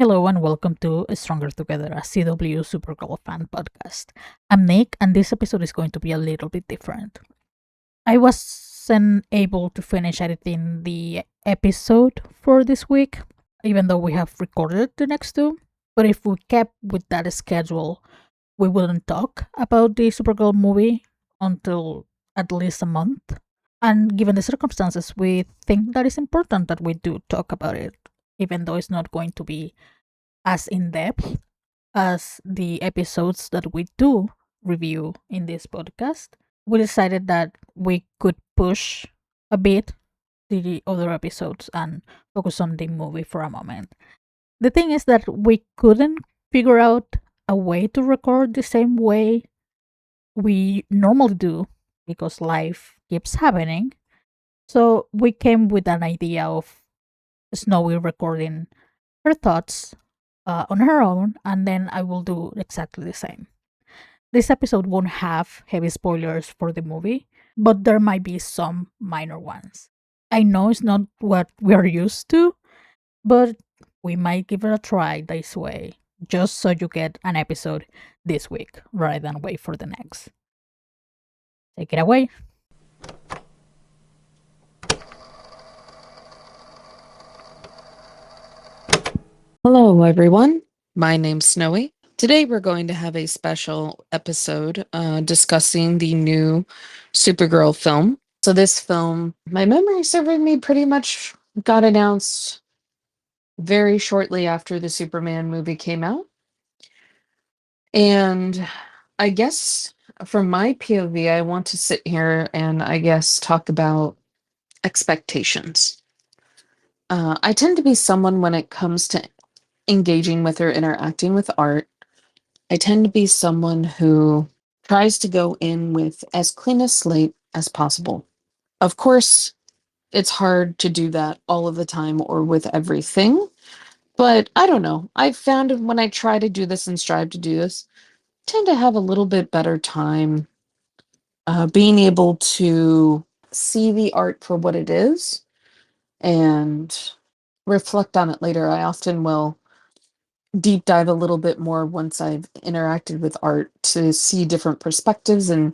Hello and welcome to Stronger Together, a CW Supergirl fan podcast. I'm Nick, and this episode is going to be a little bit different. I wasn't able to finish editing the episode for this week, even though we have recorded the next two. But if we kept with that schedule, we wouldn't talk about the Supergirl movie until at least a month. And given the circumstances, we think that it's important that we do talk about it, even though it's not going to be as in depth as the episodes that we do review in this podcast. We decided that we could push a bit the other episodes and focus on the movie for a moment. The thing is that we couldn't figure out a way to record the same way we normally do because life keeps happening. So we came with an idea of Snowy recording her thoughts on her own, and then I will do exactly the same. This episode won't have heavy spoilers for the movie, but there might be some minor ones. I know it's not what we're used to, but we might give it a try this way, just so you get an episode this week rather than wait for the next. Take it away. Hello, everyone. My name's Snowy. Today, we're going to have a special episode discussing the new Supergirl film. So, this film, my memory serving me, pretty much got announced very shortly after the Superman movie came out. And I guess from my POV, I want to sit here and I guess talk about expectations. I tend to be someone when it comes to engaging with or interacting with art. I tend to be someone who tries to go in with as clean a slate as possible. Of course, it's hard to do that all of the time or with everything, but I don't know. I've found when I try to do this and strive to do this, I tend to have a little bit better time being able to see the art for what it is and reflect on it later. I often will deep dive a little bit more once I've interacted with art to see different perspectives and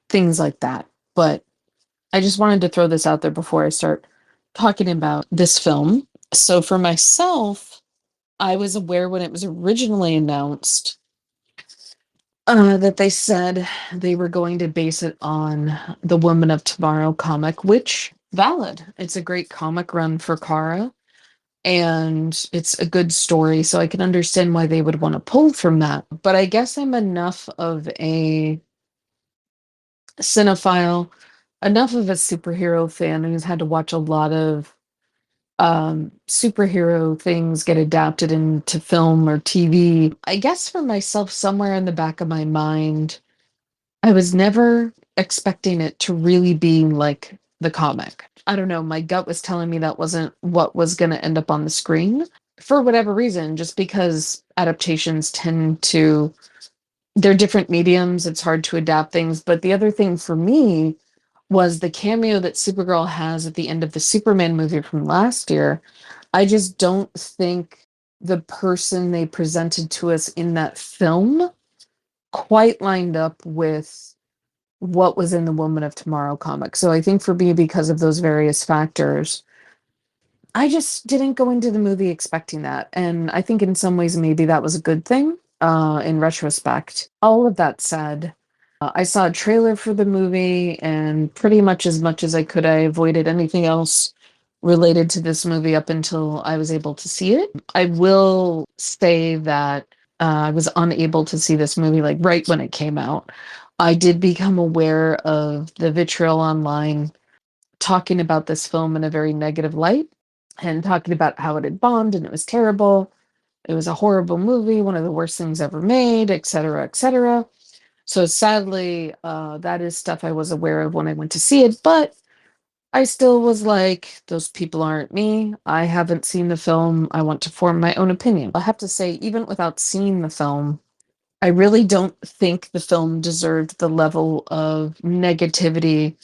things like that. But I just wanted to throw this out there before I start talking about this film. So for myself, I was aware when it was originally announced that they said they were going to base it on the Woman of Tomorrow comic, which valid. It's a great comic run for Kara and it's a good story, so I can understand why they would want to pull from that. But I guess I'm enough of a cinephile, enough of a superhero fan who's had to watch a lot of superhero things get adapted into film or TV. I guess for myself, somewhere in the back of my mind, I was never expecting it to really be like the comic. I don't know, my gut was telling me that wasn't what was going to end up on the screen for whatever reason, just because adaptations tend to, they're different mediums, it's hard to adapt things. But the other thing for me was the cameo that Supergirl has at the end of the Superman movie from last year. I just don't think the person they presented to us in that film quite lined up with what was in the Woman of Tomorrow comic. So I think for me, because of those various factors, I just didn't go into the movie expecting that. And I think in some ways, maybe that was a good thing in retrospect. All of that said, I saw a trailer for the movie, and pretty much as I could, I avoided anything else related to this movie up until I was able to see it. I will say that I was unable to see this movie like right when it came out. I did become aware of the vitriol online talking about this film in a very negative light and talking about how it had bombed and it was terrible. It was a horrible movie, one of the worst things ever made, et cetera, et cetera. So sadly, that is stuff I was aware of when I went to see it, but I still was like, those people aren't me. I haven't seen the film. I want to form my own opinion. I have to say, even without seeing the film, I really don't think the film deserved the level of negativity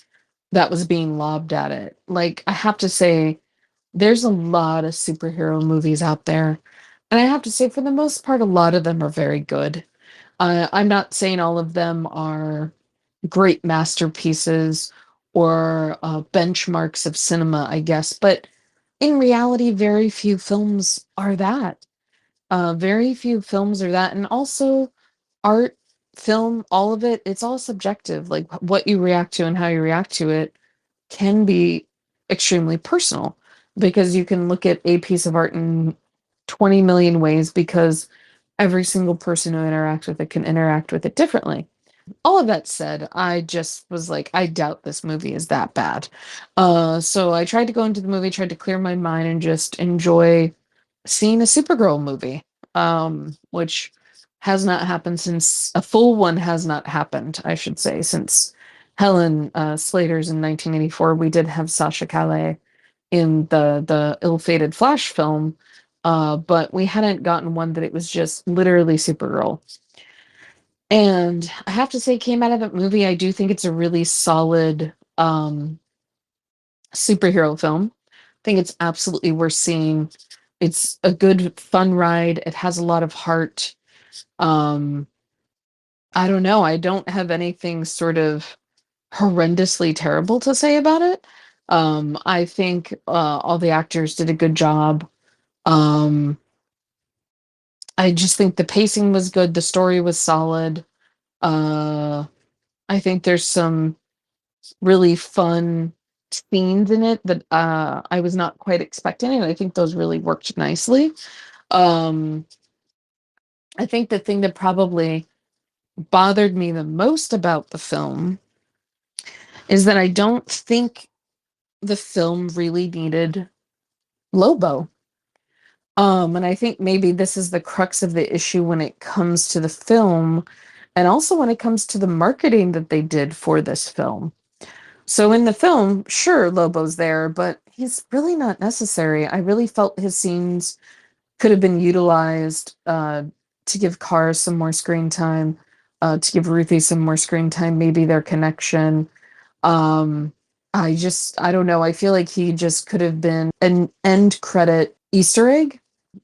that was being lobbed at it. Like, I have to say, there's a lot of superhero movies out there And I have to say, for the most part, a lot of them are very good. I'm not saying all of them are great masterpieces or benchmarks of cinema, I guess, but in reality, very few films are that. Very few films are that. And also, art, film, all of it, it's all subjective. Like what you react to and how you react to it can be extremely personal because you can look at a piece of art in 20 million ways because every single person who interacts with it can interact with it differently. All of that said, I just was like, I doubt this movie is that bad. So I tried to go into the movie, tried to clear my mind and just enjoy seeing a Supergirl movie, which has not happened since a full one has not happened, I should say, since Helen Slater's in 1984. We did have Sasha Calais in the ill-fated Flash film, but we hadn't gotten one that it was just literally Supergirl. And I have to say, came out of that movie, I do think it's a really solid superhero film. I think it's absolutely worth seeing. It's a good fun ride. It has a lot of heart. Um, I don't know. I don't have anything sort of horrendously terrible to say about it. I think all the actors did a good job. Um, I just think the pacing was good. The story was solid. Uh, I think there's some really fun scenes in it that I was not quite expecting, and I think those really worked nicely. Um, I think the thing that probably bothered me the most about the film is that I don't think the film really needed Lobo. And I think maybe this is the crux of the issue when it comes to the film, and also when it comes to the marketing that they did for this film. So in the film, sure, Lobo's there, but he's really not necessary. I really felt his scenes could have been utilized to give Cars some more screen time, to give Ruthie some more screen time, maybe their connection. Um, I don't know. I feel like he just could have been an end credit Easter egg.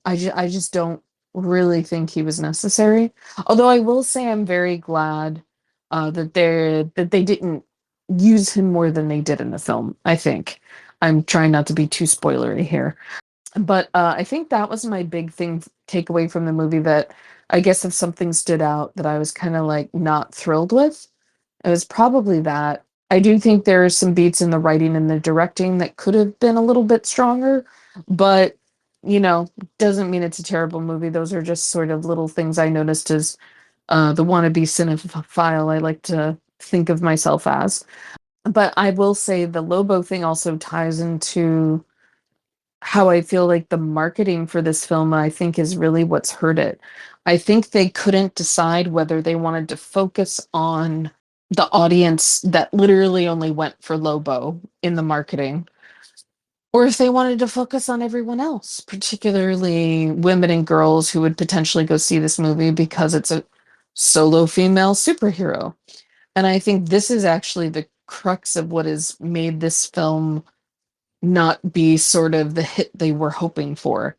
I just don't really think he was necessary. Although I will say I'm very glad that they didn't use him more than they did in the film. I think I'm trying not to be too spoilery here, but I think that was my big thing takeaway from the movie. That I guess if something stood out that I was kind of like not thrilled with, it was probably that. I do think there are some beats in the writing and the directing that could have been a little bit stronger, but you know, doesn't mean it's a terrible movie. Those are just sort of little things I noticed as the wannabe cinephile I like to think of myself as. But I will say the Lobo thing also ties into how I feel like the marketing for this film, I think, is really what's hurt it. I think they couldn't decide whether they wanted to focus on the audience that literally only went for Lobo in the marketing, or if they wanted to focus on everyone else, particularly women and girls who would potentially go see this movie because it's a solo female superhero. And I think this is actually the crux of what has made this film not be sort of the hit they were hoping for.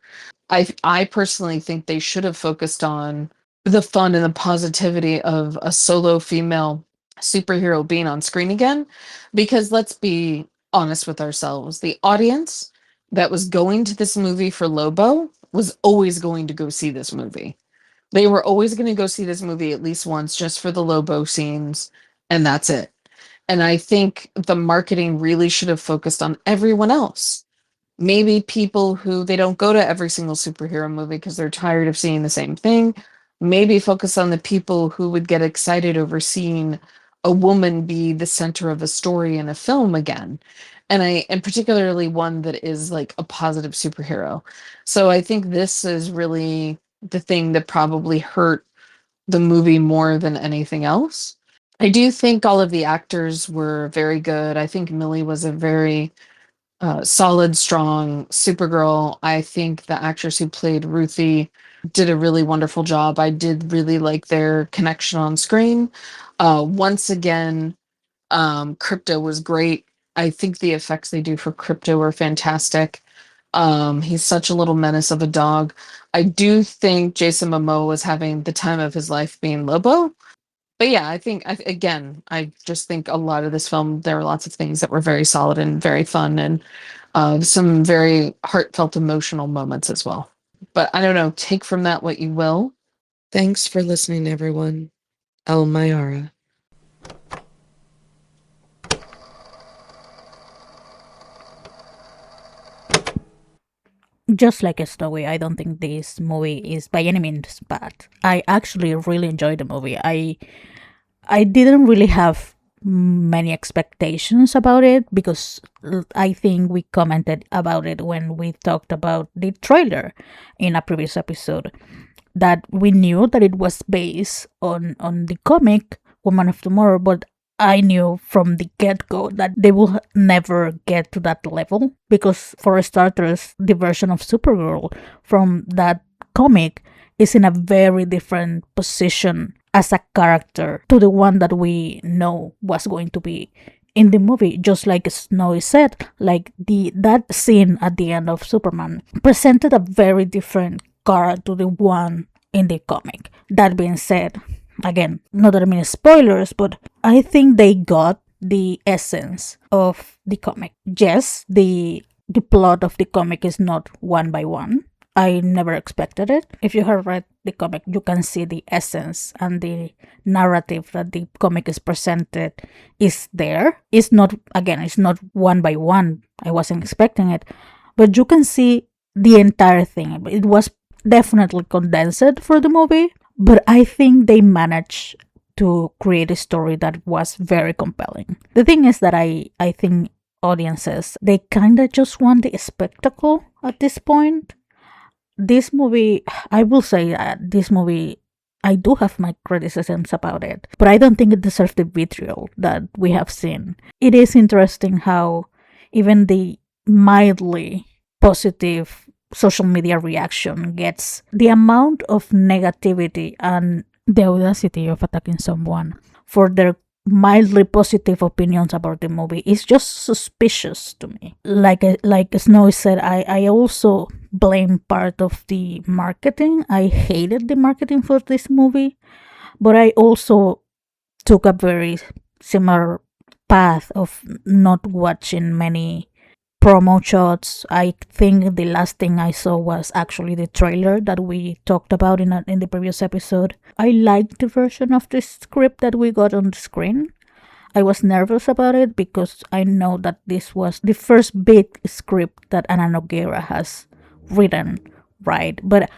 I personally think they should have focused on the fun and the positivity of a solo female superhero being on screen again, because let's be honest with ourselves, the audience that was going to this movie for Lobo was always going to go see this movie. They were always going to go see this movie at least once just for the Lobo scenes, and that's it. And I think the marketing really should have focused on everyone else. Maybe people who they don't go to every single superhero movie because they're tired of seeing the same thing. Maybe focus on the people who would get excited over seeing a woman be the center of a story in a film again. And particularly one that is like a positive superhero. So I think this is really the thing that probably hurt the movie more than anything else. I do think all of the actors were very good. I think Millie was a very solid, strong Supergirl. I think the actress who played Ruthie did a really wonderful job. I did really like their connection on screen. Once again, Crypto was great. I think the effects they do for Crypto are fantastic. He's such a little menace of a dog. I do think Jason Momoa was having the time of his life being Lobo. But yeah, again, I just think a lot of this film, there were lots of things that were very solid and very fun, and some very heartfelt, emotional moments as well. But I don't know, take from that what you will. Thanks for listening, everyone. El Mayara. Just like Snowy, I don't think this movie is by any means bad. I actually really enjoyed the movie. I didn't really have many expectations about it because I think we commented about it when we talked about the trailer in a previous episode, that we knew that it was based on the comic Woman of Tomorrow, but I knew from the get-go that they will never get to that level because, for starters, the version of Supergirl from that comic is in a very different position as a character to the one that we know was going to be in the movie. Just like Snowy said, like that scene at the end of Superman presented a very different Kara to the one in the comic. That being said, again, not that I mean spoilers, but I think they got the essence of the comic. Yes, the plot of the comic is not one by one. I never expected it. If you have read the comic, you can see the essence and the narrative that the comic is presented is there. It's not one by one. I wasn't expecting it. But you can see the entire thing. It was definitely condensed for the movie, but I think they managed to create a story that was very compelling. The thing is that I think audiences, they kind of just want the spectacle at this point. This movie, I will say, this movie, I do have my criticisms about it, but I don't think it deserves the vitriol that we have seen. It is interesting how even the mildly positive social media reaction gets the amount of negativity and the audacity of attacking someone for their mildly positive opinions about the movie is just suspicious to me. Like Snowy said, I also blame part of the marketing. I hated the marketing for this movie, but I also took a very similar path of not watching many promo shots. I think the last thing I saw was actually the trailer that we talked about in the previous episode. I liked the version of the script that we got on the screen. I was nervous about it because I know that this was the first big script that Anna Nogueira has written, right? But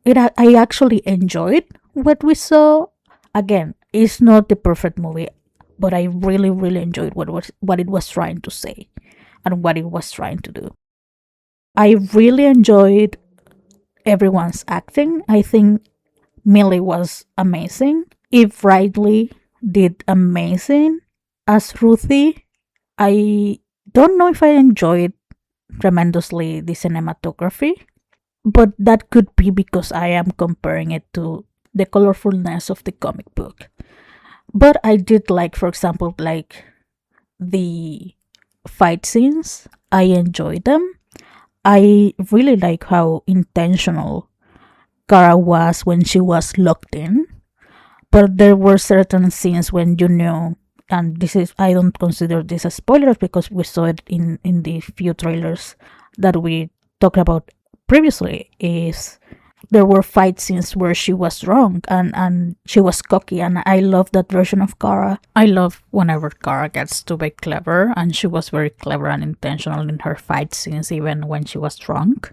I actually enjoyed what we saw. Again, it's not the perfect movie, but I really, really enjoyed what it was trying to say and what it was trying to do. I really enjoyed everyone's acting. I think Milly was amazing. Eve Ridley did amazing as Ruthie. I don't know if I enjoyed tremendously the cinematography, but that could be because I am comparing it to the colorfulness of the comic book. But I did like, for example, like the fight scenes. I enjoyed them. I really like how intentional Kara was when she was locked in. But there were certain scenes when you knew, and this is, I don't consider this a spoiler because we saw it in the few trailers that we talked about previously, is there were fight scenes where she was wrong and she was cocky, and I love that version of Kara. I love whenever Kara gets to be clever, and she was very clever and intentional in her fight scenes even when she was drunk.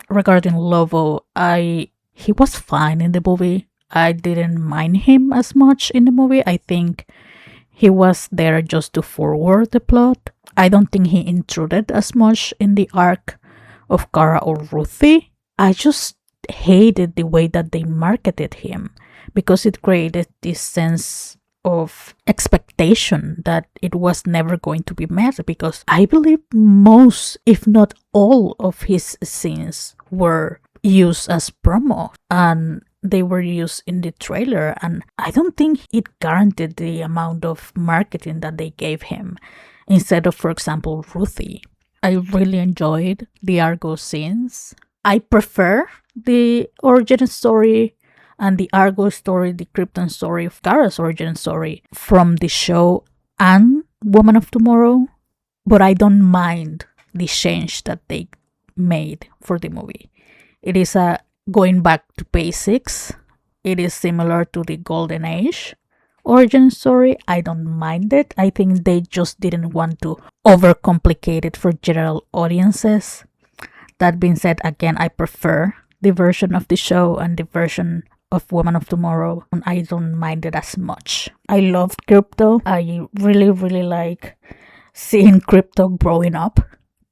Regarding Lobo, he was fine in the movie. I didn't mind him as much in the movie. I think he was there just to forward the plot. I don't think he intruded as much in the arc of Kara or Ruthie. I just hated the way that they marketed him because it created this sense of expectation that it was never going to be met, because I believe most, if not all, of his scenes were used as promo and they were used in the trailer, and I don't think it guaranteed the amount of marketing that they gave him instead of, for example, Ruthie. I really enjoyed the Argo scenes. I prefer the origin story and the Argo story, the Krypton story of Kara's origin story from the show and Woman of Tomorrow, but I don't mind the change that they made for the movie. It is a going back to basics. It is similar to the Golden Age origin story. I don't mind it. I think they just didn't want to overcomplicate it for general audiences. That being said, again, I prefer the version of the show and the version of Woman of Tomorrow, and I don't mind it as much. I loved Crypto. I really, really like seeing Crypto growing up,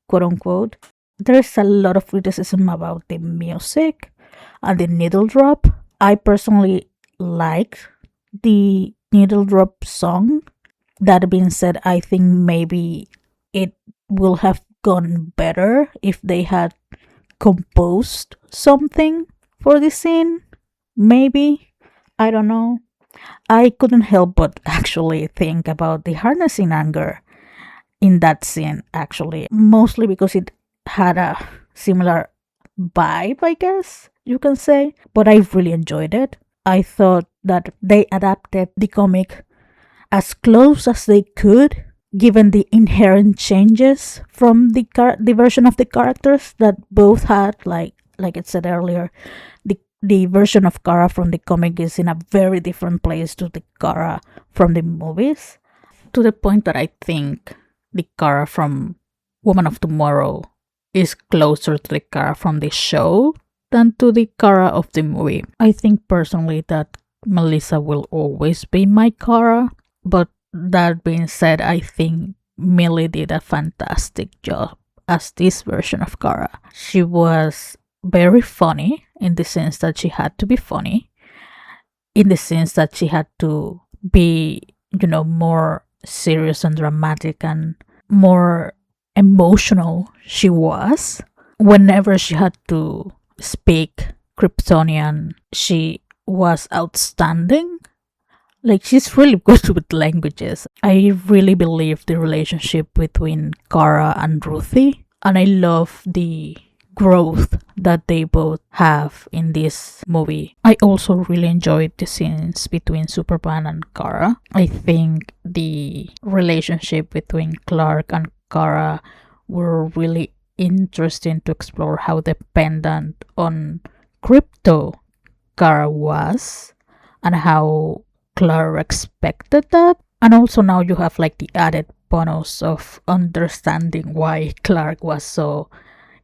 quote unquote. There's a lot of criticism about the music and the needle drop. I personally like the needle drop song. That being said, I think maybe it will have gone better if they had composed something for the scene. Maybe. I don't know. I couldn't help but actually think about the harnessing anger in that scene, actually. Mostly because it had a similar vibe, I guess you can say. But I really enjoyed it. I thought that they adapted the comic as close as they could, given the inherent changes from the version of the characters that both had, like it said earlier, the version of Kara from the comic is in a very different place to the Kara from the movies, to the point that I think the Kara from Woman of Tomorrow is closer to the Kara from the show than to the Kara of the movie. I think personally that Melissa will always be my Kara, but that being said, I think Milly did a fantastic job as this version of Kara. She was very funny in the sense that she had to be funny, in the sense that she had to be, more serious and dramatic and more emotional she was. Whenever she had to speak Kryptonian, she was outstanding. Like, she's really good with languages. I really believe the relationship between Kara and Ruthie, and I love the growth that they both have in this movie. I also really enjoyed the scenes between Superman and Kara. I think the relationship between Clark and Kara were really interesting to explore how dependent on crypto Kara was and how Clark expected that. And also now you have like the added bonus of understanding why Clark was so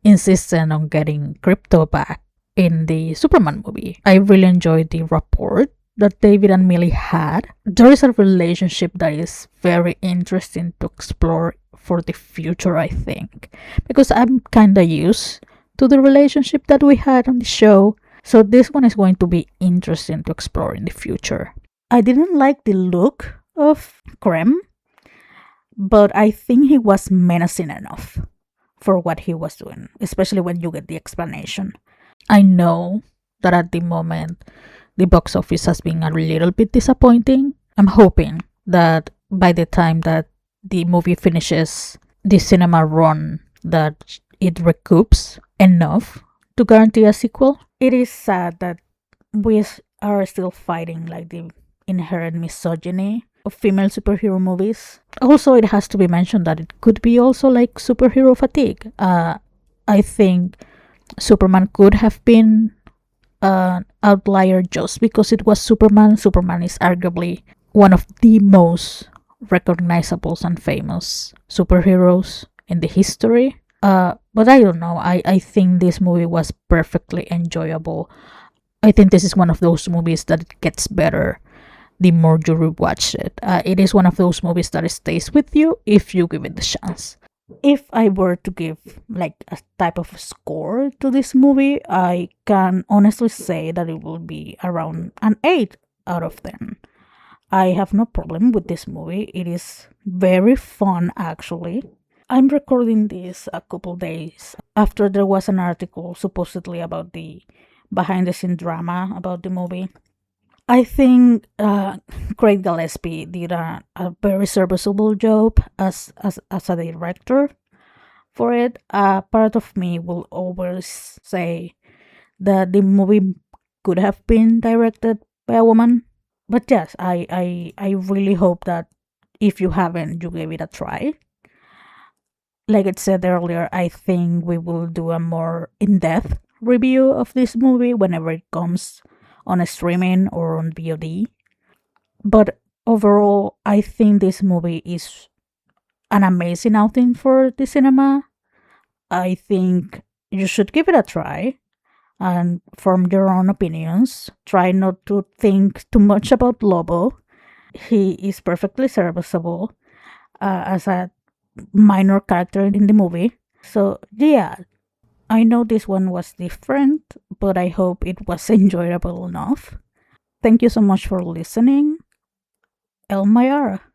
insistent on getting crypto back in the Superman movie. I really enjoyed the rapport that David and Milly had. There is a relationship that is very interesting to explore for the future, I think, because I'm kind of used to the relationship that we had on the show. So this one is going to be interesting to explore in the future. I didn't like the look of Krem, but I think he was menacing enough for what he was doing, especially when you get the explanation. I know that at the moment the box office has been a little bit disappointing. I'm hoping that by the time that the movie finishes the cinema run, that it recoups enough to guarantee a sequel. It is sad that we are still fighting like the inherent misogyny of female superhero movies. Also, it has to be mentioned that it could be also like superhero fatigue. I think Superman could have been an outlier just because it was Superman. Superman is arguably one of the most recognizable and famous superheroes in the history. But I don't know. I think this movie was perfectly enjoyable. I think this is one of those movies that it gets better the more you rewatch it. It is one of those movies that stays with you if you give it the chance. If I were to give like a type of score to this movie, I can honestly say that it will be around an 8 out of 10. I have no problem with this movie. It is very fun, actually. I'm recording this a couple days after there was an article supposedly about the behind the scene drama about the movie. I think Craig Gillespie did a very serviceable job as a director for it. Part of me will always say that the movie could have been directed by a woman. But yes, I really hope that if you haven't, you gave it a try. Like I said earlier, I think we will do a more in depth review of this movie whenever it comes on a streaming or on VOD. But overall, I think this movie is an amazing outing for the cinema. I think you should give it a try and form your own opinions. Try not to think too much about Lobo. He is perfectly serviceable as a minor character in the movie. So, yeah, I know this one was different, but I hope it was enjoyable enough. Thank you so much for listening. El Mayara.